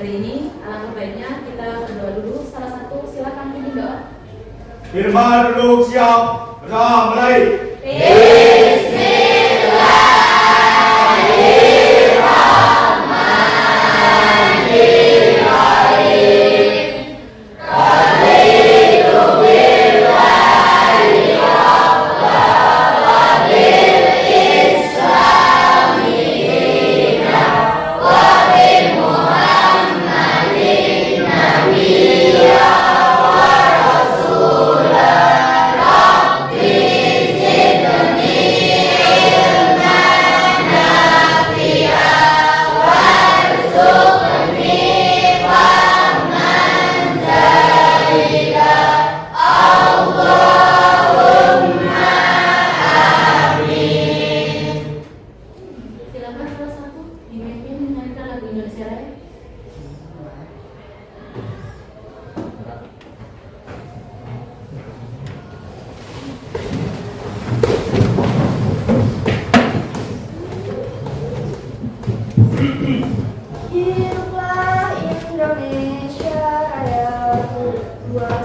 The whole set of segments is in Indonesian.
hari ini. Alangkah baiknya kita berdoa dulu. Salah satu silakan pimpin doa. Firman duduk siap. Kita mulai. Silakan salah satu dipimpin menyanyikan lagu Indonesia Raya. Hiduplah Indonesia Raya berjuang.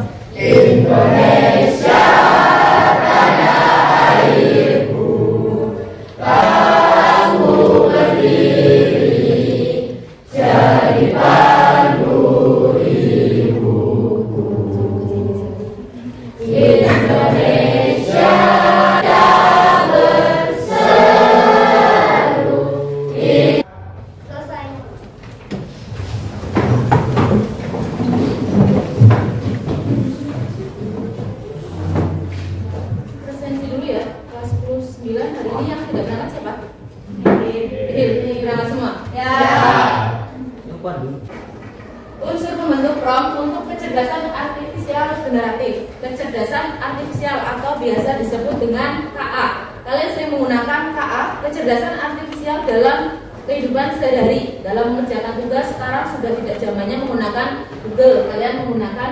Selesai. Presensi dulu ya, kelas 10-9 hari ini yang tidak berangkat siapa? Ini berangkat semua? Ya. Unsur pembentuk PROM untuk kecerdasan artifisial generatif. Kecerdasan artifisial atau biasa disebut dengan KA. Kalian sering menggunakan KA, kecerdasan artifisial dalam kehidupan sehari-hari. Dalam mengerjakan tugas sekarang sudah tidak zamannya menggunakan Google. Kalian menggunakan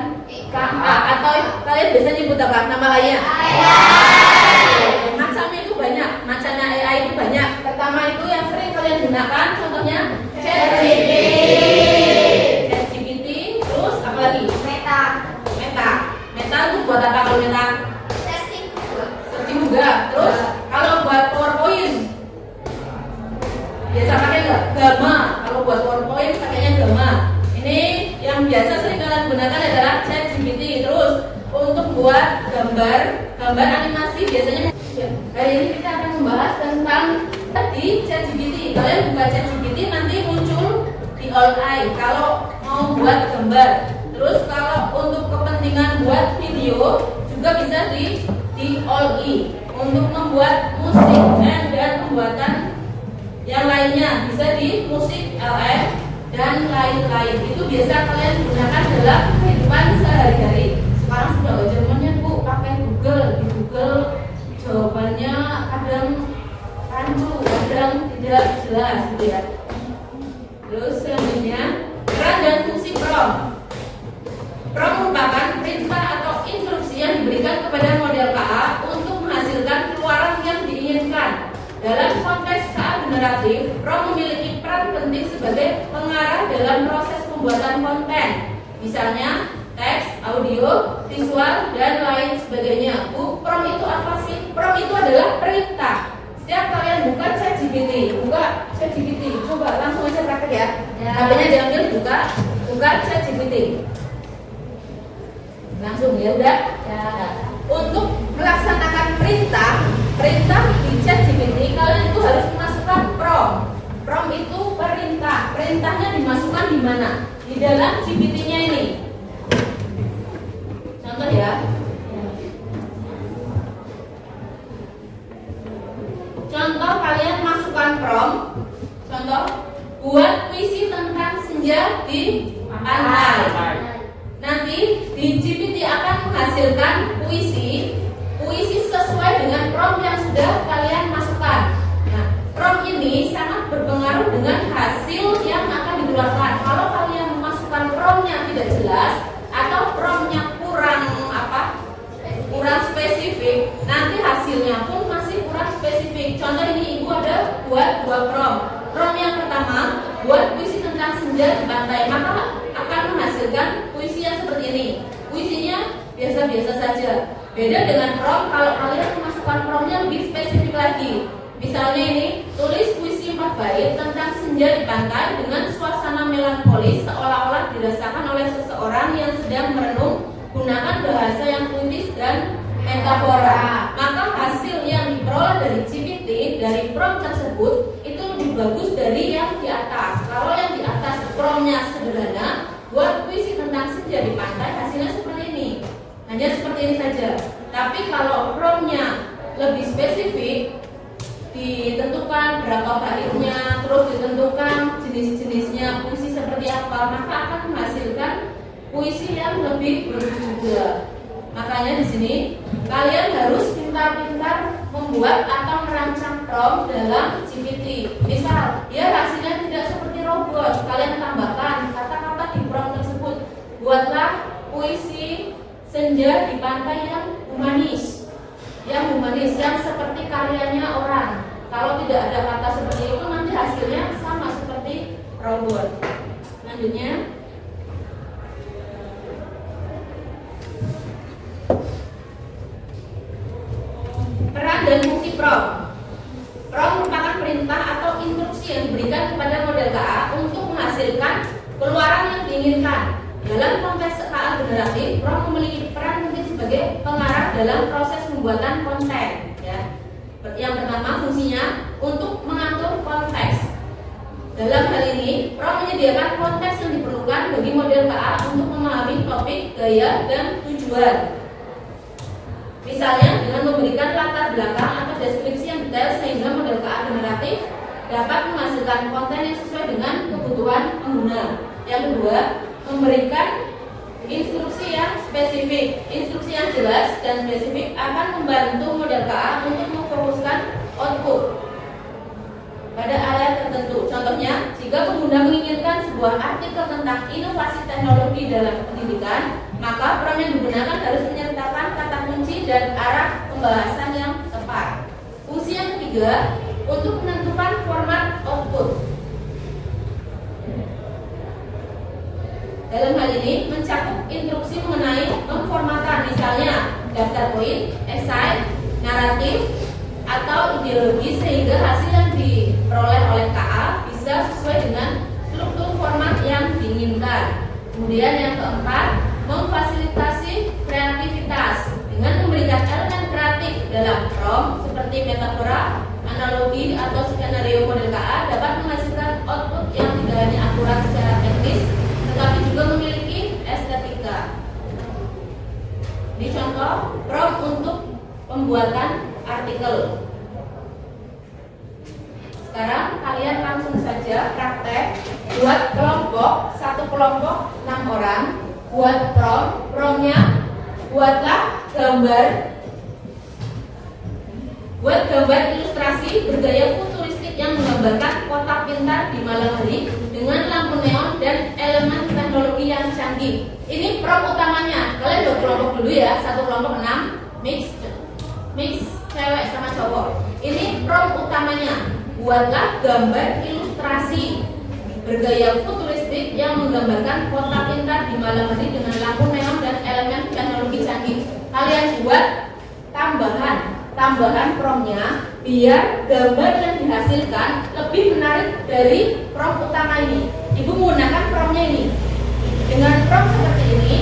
KA atau kalian biasanya nyebut apa nama lainnya? Macamnya itu banyak, macamnya AI itu banyak. Pertama itu yang sering kalian gunakan contohnya ChatGPT, terus apa lagi? Meta. Meta itu buat apa kalau Meta? Testing. Searching juga. Terus kalau buat PowerPoint biasa pakai nggak? Gamma. Kalau buat PowerPoint pakainya Gamma. Ini yang biasa sering kalian gunakan adalah ChatGPT. Terus untuk buat gambar animasi biasanya hari ini kita akan membahas tentang di ChatGPT. Kalian buka ChatGPT nanti muncul di all eye kalau mau buat gambar. Terus kalau untuk kepentingan buat video juga bisa di all e. Untuk membuat musik dan pembuatan yang lainnya bisa di musik LF dan lain-lain. Itu biasa kalian gunakan dalam kehidupan sehari-hari. Sekarang sudah gak zamannya Bu pakai Google. Di Google jawabannya kadang rancu, kadang tidak jelas gitu ya. Terus selanjutnya peran dan fungsi PROM. PROM merupakan perintah atau instruksi yang diberikan kepada model KA untuk menghasilkan keluaran yang diinginkan. Dalam konteks KA generatif, PROM memiliki peran penting sebagai pengarah dalam proses pembuatan konten. Misalnya teks, audio, visual, dan lain sebagainya. Bu, PROM itu apa sih? PROM itu adalah perintah. Setiap kalian buka ChatGPT, coba langsung aja praktek ya. HP-nya diambil, buka ChatGPT. Langsung ya udah. Ya. Untuk melaksanakan perintah di ChatGPT kalian itu harus memasukkan PROM. PROM itu perintah. Perintahnya dimasukkan di mana? Di dalam GPT-nya ini. Contoh ya. Contoh kalian masukkan PROM. Contoh buat puisi tentang senja di pantai. Nanti di GPT akan menghasilkan puisi sesuai dengan prompt yang sudah kalian masukkan. Nah, prompt ini sangat berpengaruh dengan hasil yang akan dikeluarkan. Kalau kalian memasukkan promptnya tidak jelas atau promptnya kurang spesifik, nanti hasilnya pun masih kurang spesifik. Contoh ini ibu ada buat dua prompt. Prompt yang pertama buat puisi tentang senja senja di pantai, maka akan menghasilkan puisi yang seperti ini. Puisinya biasa-biasa saja. Beda dengan prom, kalau kalian memasukkan promnya lebih spesifik lagi. Misalnya ini, tulis puisi 4 bait tentang senja di pantai dengan suasana melankolis seolah-olah dirasakan oleh seseorang yang sedang merenung, gunakan bahasa yang puitis dan metafora. Maka hasil yang diperoleh dari GPT, dari prom tersebut, itu lebih bagus dari yang di atas. Kalau yang di atas promnya sederhana, buat puisi tentang senja di pantai, hasilnya seperti ini. Hanya seperti ini saja. Tapi kalau promnya lebih spesifik, ditentukan berapa baitnya, terus ditentukan jenis-jenisnya puisi seperti apa, maka akan menghasilkan puisi yang lebih bagus juga. Makanya di sini kalian harus pintar-pintar membuat atau merancang prom dalam GPT. Misal, ya hasilnya tidak seperti robot, kalian tambahkan kata-kata di prom tersebut. Buatlah puisi senja di pantai yang humanis, yang seperti karyanya orang. Kalau tidak ada kata seperti itu, nanti hasilnya sama seperti robot. Selanjutnya, peran dan fungsi prom. Prom merupakan perintah atau instruksi yang diberikan kepada model KA untuk menghasilkan keluaran yang diinginkan. Dalam konteks KA generatif, prom memiliki peran penting sebagai pengarah dalam proses pembuatan konten. Ya. Yang pertama, fungsinya untuk mengatur konteks. Dalam hal ini, prom menyediakan konteks yang diperlukan bagi model KA untuk memahami topik, gaya, dan tujuan. Misalnya dengan memberikan latar belakang atau deskripsi yang detail sehingga model KA generatif dapat menghasilkan konten yang sesuai dengan kebutuhan pengguna. Yang kedua, memberikan instruksi yang spesifik. Instruksi yang jelas dan spesifik akan membantu model KA untuk memfokuskan output pada area tertentu. Contohnya, jika pengguna menginginkan sebuah artikel tentang inovasi teknologi dalam pendidikan, maka prom yang digunakan harus menyertakan kata kunci dan arah pembahasan yang tepat. Fungsi yang ketiga, untuk menentukan format output. Dalam hal ini mencakup instruksi mengenai pemformatan, misalnya daftar poin, esai, naratif, atau ideologi, sehingga hasil yang diperoleh oleh KA bisa sesuai dengan struktur format yang diinginkan. Kemudian yang keempat, memfasilitasi kreativitas dengan memberikan elemen kreatif dalam prom seperti metafora, analogi, atau skenario. Model KA dapat menghasilkan output yang tidak hanya akurat secara teknis, tetapi juga memiliki estetika. Ini contoh prom untuk pembuatan artikel. Sekarang kalian langsung saja praktek buat kelompok, satu kelompok 6 orang. Buat promnya buatlah gambar. Buat gambar ilustrasi bergaya futuristik yang menggambarkan kota pintar di malam hari dengan lampu neon dan elemen teknologi yang canggih. Ini prom utamanya. Kalian buat kelompok dulu ya, satu kelompok 6, mix cewek sama cowok. Ini prom utamanya. Buatlah gambar ilustrasi bergaya futuristik yang menggambarkan kota pintar di malam hari dengan lampu neon dan elemen teknologi canggih. Kalian buat tambahan promnya biar gambar yang dihasilkan lebih menarik dari prom utama ini. Ibu menggunakan promnya ini. Dengan prom seperti ini,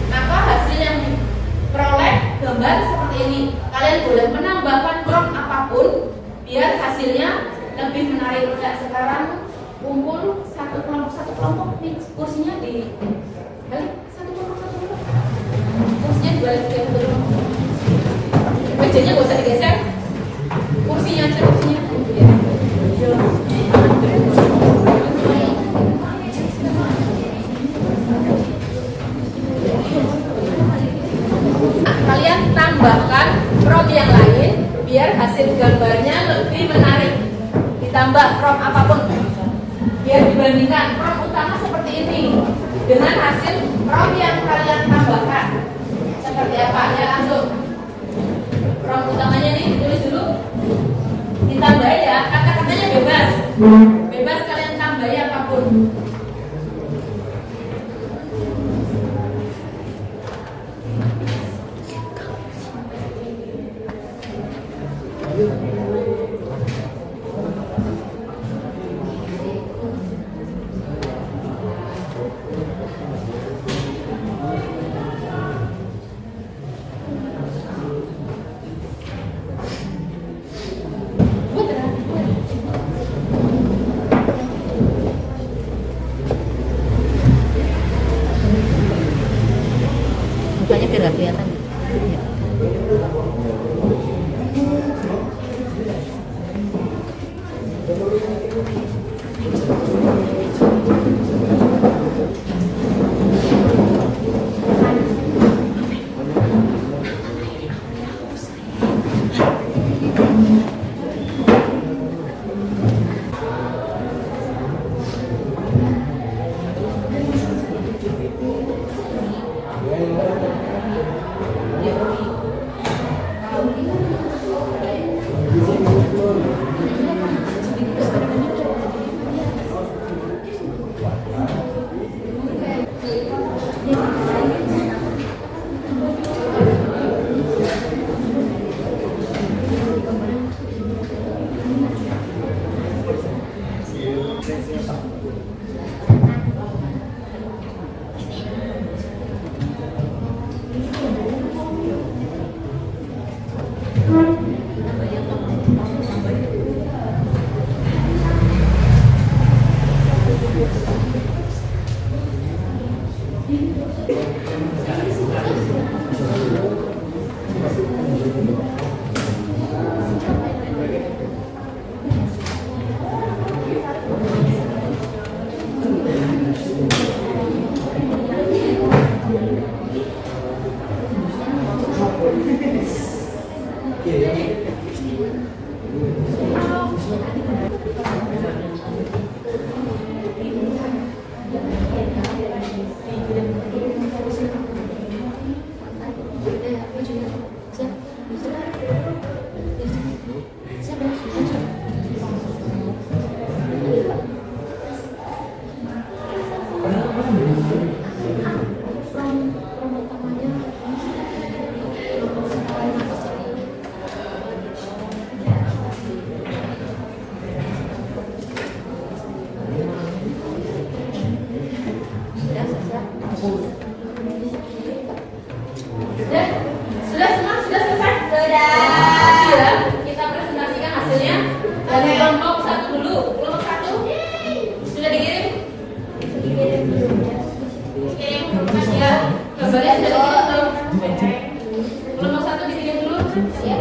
maka hasil yang diperoleh gambar seperti ini. Kalian boleh menambahkan prom apapun biar hasilnya lebih menarik. Sekarang kumpul satu kelompok nih, kursinya di balik, satu kelompok kursinya dibalik ke kelompok. Mejanya gak usah digeser, kursinya aja, kursinya kalian tambahkan prom yang lain biar hasil gambarnya lebih menarik. Ditambah prom apapun biar dibandingkan prom utama seperti ini dengan hasil prom yang kalian tambahkan seperti apa. Ya langsung prom utamanya nih ditulis dulu, ditambah ya, kata-katanya bebas kalian tambah ya apapun. kelihatan. Ya. Sudah semua? Sudah selesai? Sudah. Ya, kita presentasikan hasilnya. Dari kelompok 1 dulu. Kelompok 1 sudah dikirim? Dikirim. Ya, gambarnya sudah dikirim belum? Kelompok 1 dikirim dulu? Ya.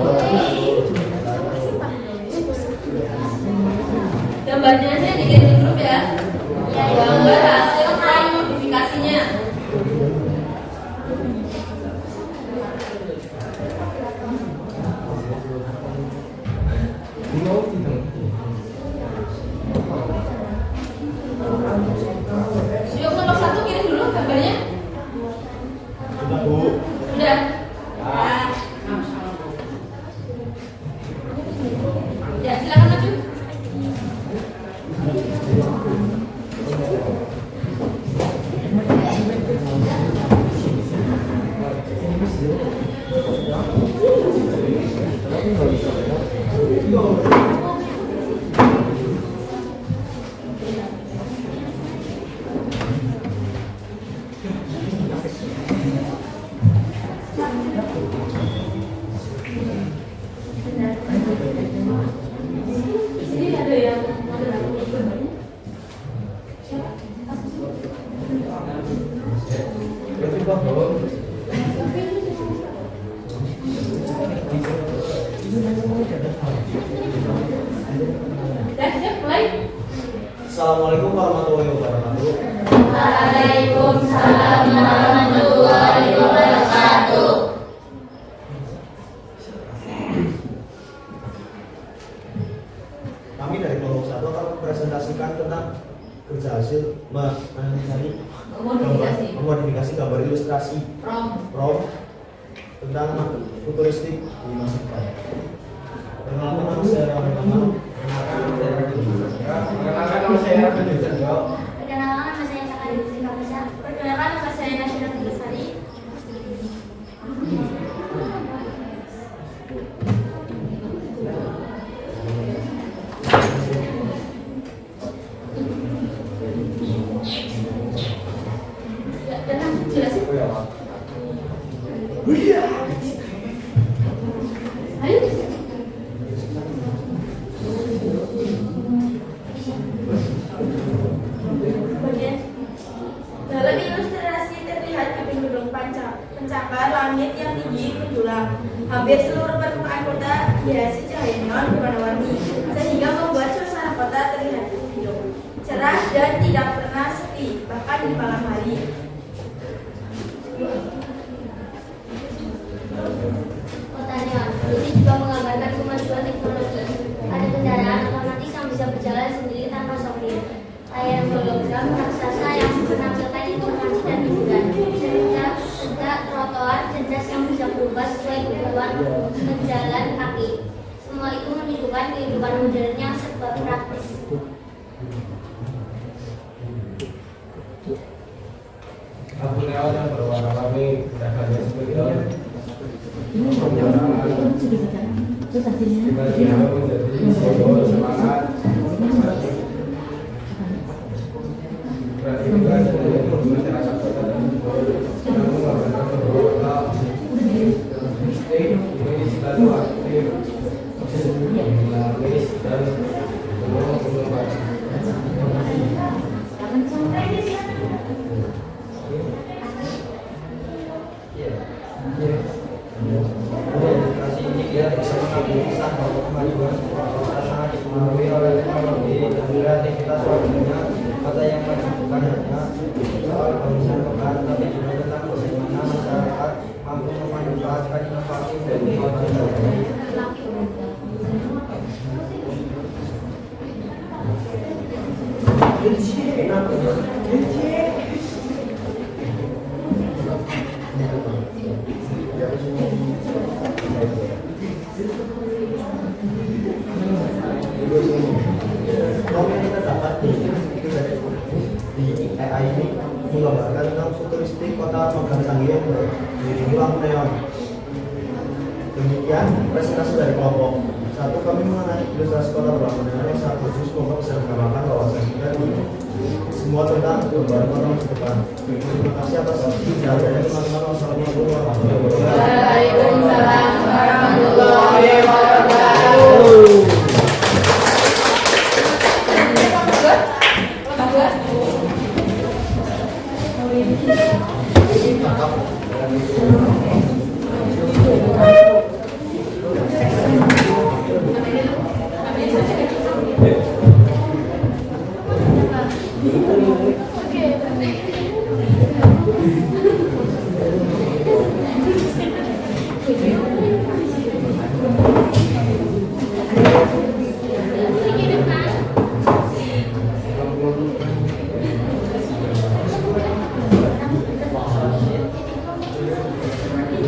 Gambarnya saya dikirim di grup ya. Gambar hasil modifikasinya. Yuk kelompok 1 kirim dulu gambarnya. Sudah, Bu. Sudah. Ya, silakan maju. Ini ada yang mulai. Assalamualaikum warahmatullahi wabarakatuh. Waalaikumsalam warahmatullahi wabarakatuh. Kami dari kelompok 1 akan mempresentasikan tentang kerja hasil memodifikasi gambar ilustrasi prom tentang futuristik di masa depan. Perkenalkan nama saya Rahman. Perkenalkan nama saya Rahman. Perkenalkan nama saya Sakari Putri Kapasa. Perkenalkan nama saya Nasyira Tegasari. Jelasin. Oh ya, Pak. Ayo. Bagian dalam ilustrasi terlihat kebingungan mencakar langit yang tinggi menjulang. Hampir seluruh permukaan kota dihiasi cahaya neon berwarna-warni, sehingga membuat suasana kota terlihat hidup, cerah dan tidak pernah sepi, bahkan di malam hari. Kota neon ini juga menggambarkan kemajuan teknologi. Ada kendaraan otomatis yang bisa berjalan sendiri tanpa sopir, layar hologram raksasa yang menampilkan informasi dan hiburan, serta trotoar cerdas yang bisa berubah sesuai kebutuhan pejalan kaki. Semua itu menunjukkan kehidupan modern yang serba praktis. Lampu neon yang berwarna-warni beragam seperti tiba-tiba menjadi simbol semangat, kreativitas dan masyarakat kota dan yang menggambarkan bahwa kota Indonesia itu aktif, dinamis dan penuh inovasi. Demokrasi ini dia bisa mengambil bahwa kemajuan kota sangat dipengaruhi oleh teknologi dan kreativitas warganya. Kota yang maju bukan hanya soal bangunan pekan, tapi juga tentang bagaimana masyarakat mampu memanfaatkan inovasi dan teknologi. Yang kita dapat di AI ini menggambarkan tentang futuristik kota Medan Canggih yang beriringi lampu neon. Demikian presentasi dari kelompok satu, kami mengenai ilustrasi kota berlampu neon yang sangat bagus. Semoga bisa menggambarkan wawasan kita semua tentang gambaran kota masa depan. Terima kasih atas perhatiannya teman-teman. Wassalamualaikum warahmatullahi wabarakatuh. Waalaikumsalam warahmatullahi wabarakatuh.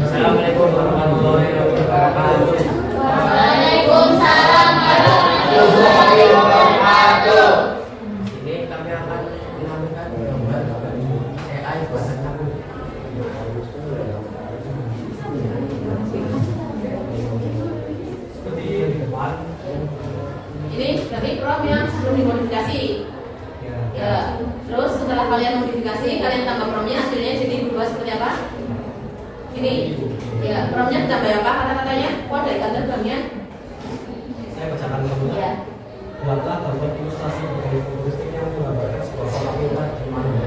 Assalamualaikum warahmatullahi wabarakatuh. Waalaikumsalam warahmatullahi wabarakatuh. Ini kami akan menampilkan gambar AI buatan aku. Seperti di depan. Ini berarti prompt yang sebelum dimodifikasi. Ya. Terus setelah kalian modifikasi, kalian tambah promptnya, hasilnya jadi berubah seperti apa? Ini. Ya, promptnya ditambah apa kata-katanya? Kode kata banknya. Saya bacakan dulu. Ya. Buatlah gambar ilustrasi dari futuristik yang menggambarkan sebuah kota pintar di mana.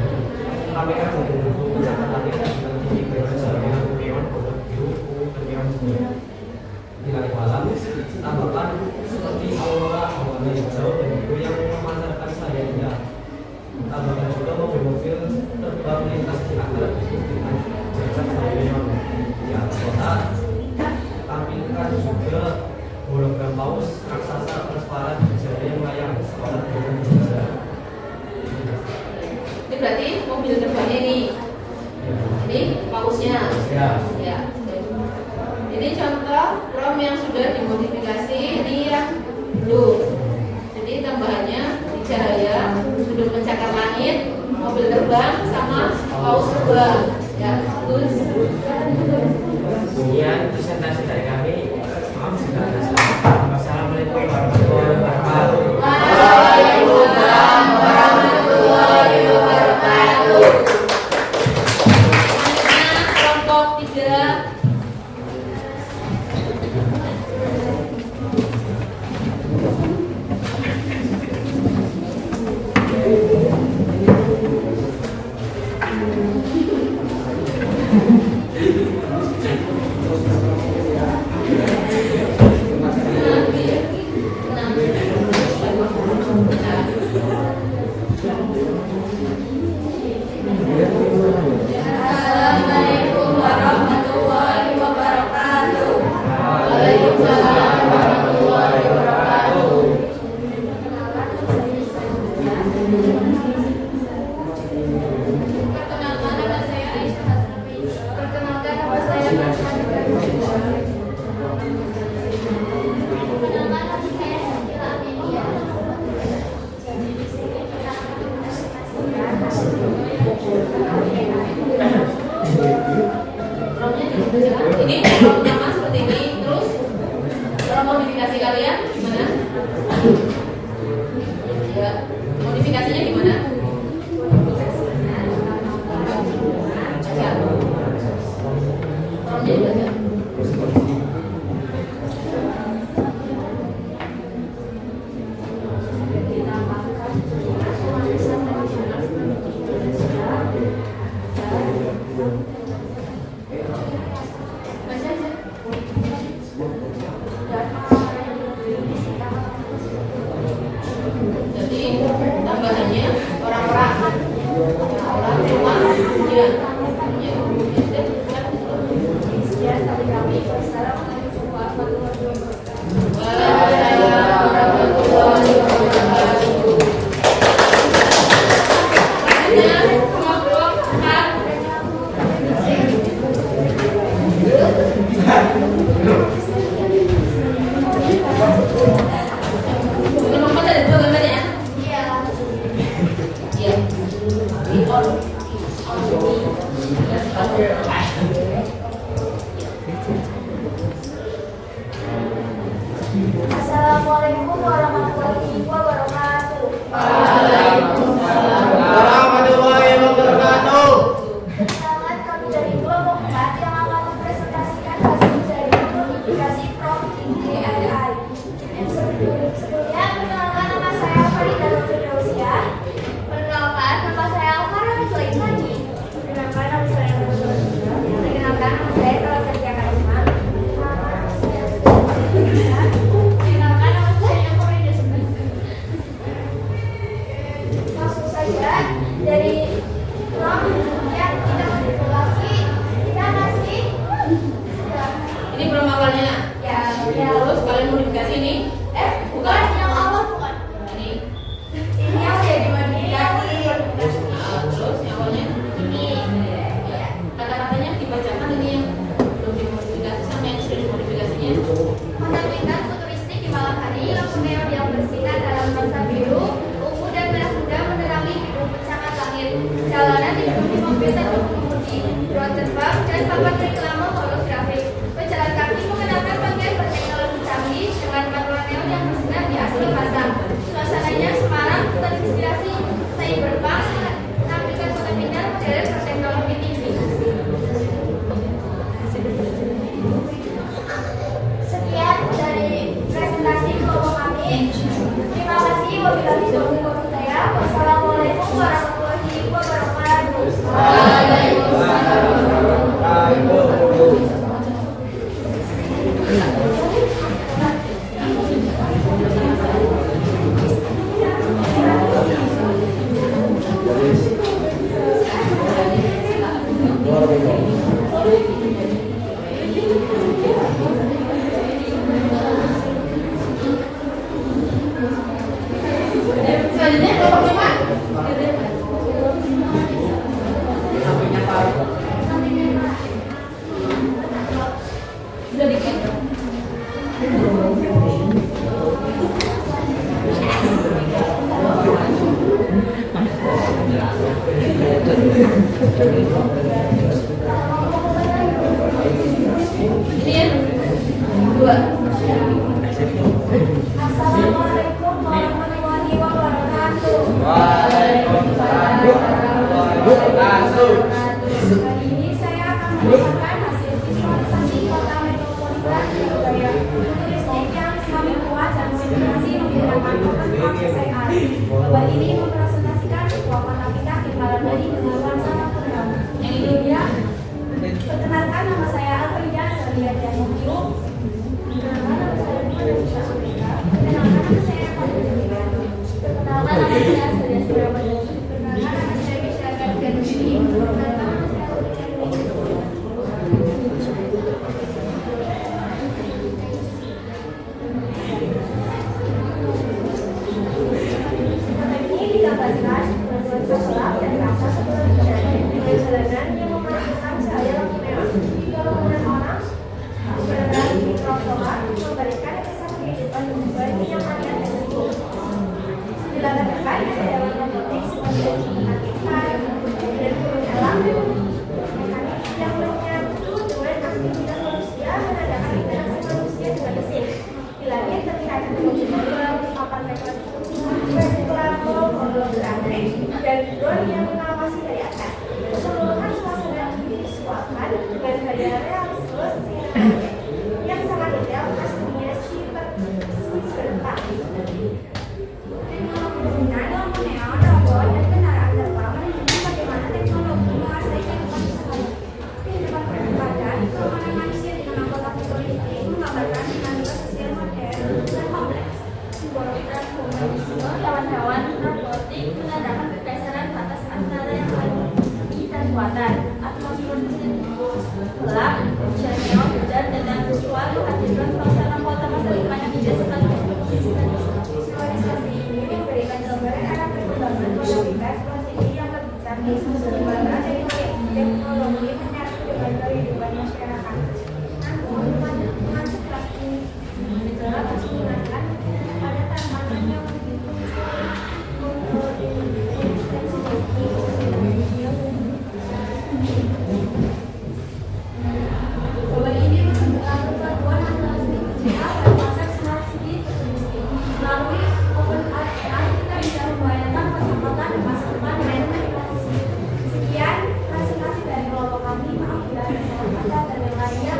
Kamera berbentuk mencatat langitnya dengan tinggi berjalan dengan neon berwarna biru, ungu, dan neon biru. Di langit malam, tambahkan seperti aurora berwarna hijau dan biru yang memancarkan cahaya indah. Tambahkan juga mobil-mobil terbang lintas di antara bukit dengan jejak cahaya neon. Di atas kota, tampilkan juga hologram paus raksasa transparan berjari yang melayang sekolah dengan berjalan. Ini berarti mobil terbangnya ini. Ini pausnya. Ya. Ya. Ini contoh prompt yang sudah dimodifikasi ini yang blue. Jadi tambahannya di cahaya, sudut pencakar langit, mobil terbang sama paus terbang. Ya, terus. Sekian presentasi dari kami. Maaf jika ada salah. Wassalamualaikum warahmatullahi wabarakatuh. Waalaikumsalam warahmatullahi wabarakatuh. Kelompok 3. ini kalau utama seperti ini. Terus kalau modifikasi kalian gimana? Ya, modifikasinya gimana? Baca. Tolong jadi baca. Baca aja. Jadi tambahannya orang-orang rumah ya. Sekian dari kami. Wassalamualaikum warahmatullahi wabarakatuh. Waalaikumsalam warahmatullahi wabarakatuh. Selanjutnya kelompok 4. Kelompok ada 2 gambar ya? Iya. Iya. Assalamualaikum warahmatullahi wabarakatuh. Warahmatullahi wabarakatuh. Pertama kami dari kelompok 4 yang akan mempresentasikan hasil dari modifikasi Prof. IGRI. Sebelumnya perkenalkan nama saya Farida Firdausya. Perkenalkan nama saya Alvara Sulaimani. Perkenalkan nama saya Perkenalkan nama saya Salatiya Karisma. Perkenalkan nama saya Farida Sulaimani. Langsung saja dari Prof. yang kita modifikasi kita kasih Ini belum awalnya. ya Terus kalian modifikasi ini? bukan yang awal bukan Ini. ini yang udah dimodifikasi Terus yang awalnya? ini Ya. Kata-katanya dibacakan ini yang belum dimodifikasi sama yang sudah dimodifikasinya. menerbitkan futuristik di malam hari, lampu neon yang bersinar dalam nuansa biru, ungu dan merah muda menerangi gedung pencakar langit. Jalanan dipenuhi mobil dan pengemudi, drone terbang dan papan reklame holografik. Pejalan kaki mengenakan pakaian berteknologi canggih dengan pantulan neon yang bersinar di asli pasang. Suasananya semarak, terinspirasi cyberpunk, menampilkan kota pintar modern berteknologi tinggi. Sekian dari presentasi kelompok kami. Terima kasih. Wabillahi taufiq wal hidayah. Wassalamualaikum warahmatullahi wabarakatuh. Selanjutnya kelompok 5. Sudah dikit. Ini ya. 2. Assalamualaikum warahmatullahi wabarakatuh. Kali ini saya akan membacakan hasil visualisasi kota metropolitan Surabaya. Futuristik yang kami buat dan modifikasi menggunakan open AR. Gambar ini mempresentasikan sebuah kota pintar di malam hari dengan nuansa terang. Yang ini dia. Perkenalkan nama saya Alfrida Sariada Mokyo. Perkenalkan nama saya Manisha Surika. Perkenalkan nama saya Fadila. Perkenalkan nama saya Surya Surabaya. Perkenalkan nama saya Misha Gadgani. Perkenalkan nama saya ini digambarkan berbuat sekolah dan rasa seperti perjalanan yang memerlukan cahaya lampu neon hingga kerumunan orang berada di trotoar memberikan kesan kehidupan bagi yang ada di situ. Dilatar belakang ada dalam robotik sebagai aktivitas dan turun alam mekanik yang menyatu dengan aktivitas manusia kekuatan. Atmosfer gelap, hujan neon, dan visual hadirkan suasana kota masa depan yang tidak statis. Visualisasi ini memberikan gambaran arah perkembangan komunitas seperti ini yang lebih canggih, bagaimana teknologi menyatu dengan kehidupan masyarakat. Namun, dengan seperti ini harus menggunakan pada tanaman yang bahwa ini menunjukkan perpaduan antara seni digital dan konsep smart city melalui open art AI kita bisa membayangkan kota-kota di masa depan dengan inovasi. Sekian presentasi dari kelompok kami. Maaf bila ada salah kata dan yang lainnya.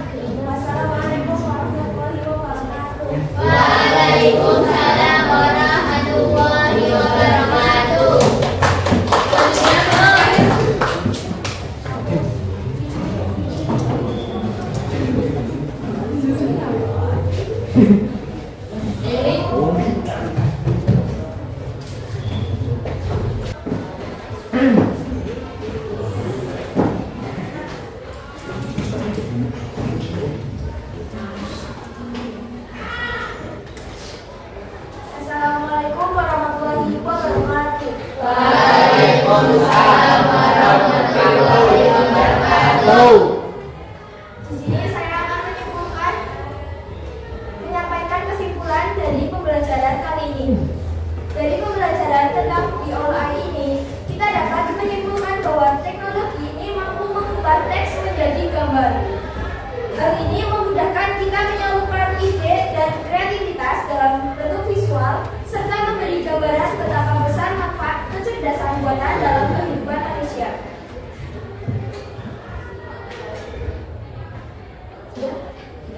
Wassalamualaikum warahmatullahi wabarakatuh. Waalaikumsalam warahmatullahi wabarakatuh. Assalamualaikum warahmatullahi wabarakatuh. Waalaikumsalam warahmatullahi wabarakatuh. Di sini saya akan menyampaikan kesimpulan dari pembelajaran kali ini. Dari pembelajaran tentang BOI ini, kita dapat menyimpulkan bahwa teknologi ini mampu mengubah teks menjadi gambar. Hal ini memudahkan kita menyalurkan ide dan kreativitas dalam bentuk visual, serta memberi gambaran betapa besar manfaat kecerdasan buatan dalam kehidupan manusia.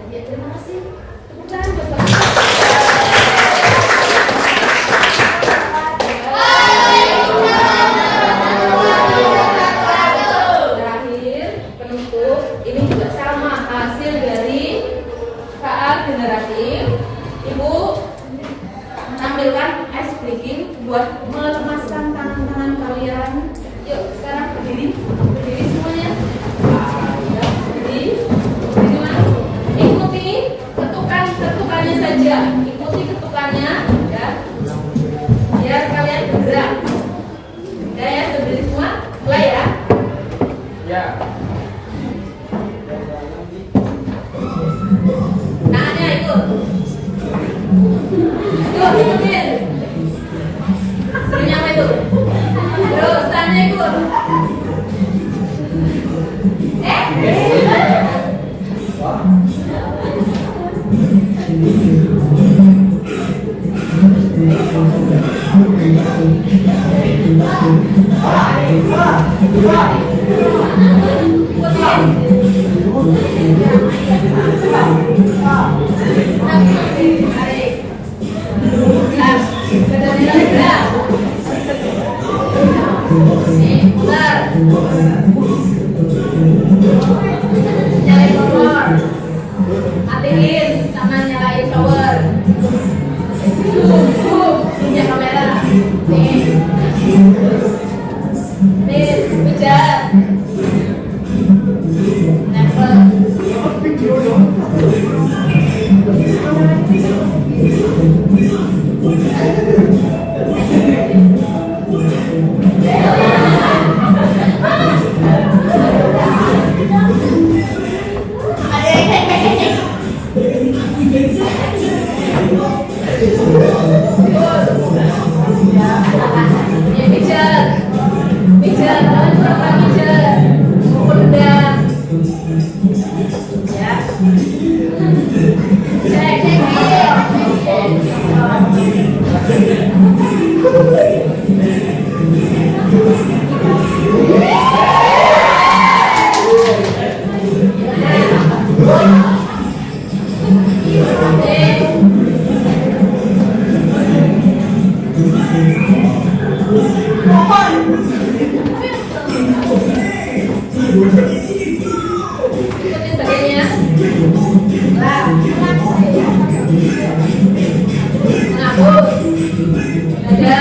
Ya, terima kasih. Bukan betul. Terakhir, penutup, ini juga sama hasil dari KA generatif. Ibu tampilkan ice breaking buat melemaskan tangan-tangan kalian. Yuk, sekarang berdiri semuanya. Berdiri, mas. Ikuti ketukannya saja. Ikuti ketukannya, ya. Biar kalian bergerak. Ya, berdiri semua. Mulai ya. Ya. Tangannya ikut. Yuk, ikutin. Serunya apa itu? Terus, tangannya ikut. Nyalain motor, matiin sama nyalain shower. Punya kamera. Nih, pijar. Ikutin badannya. Menghapus. Ada.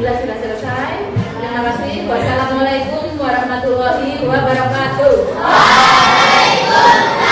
alhamdulillah sudah selesai. Terima kasih. Wassalamualaikum warahmatullahi wabarakatuh. Waalaikumsalam.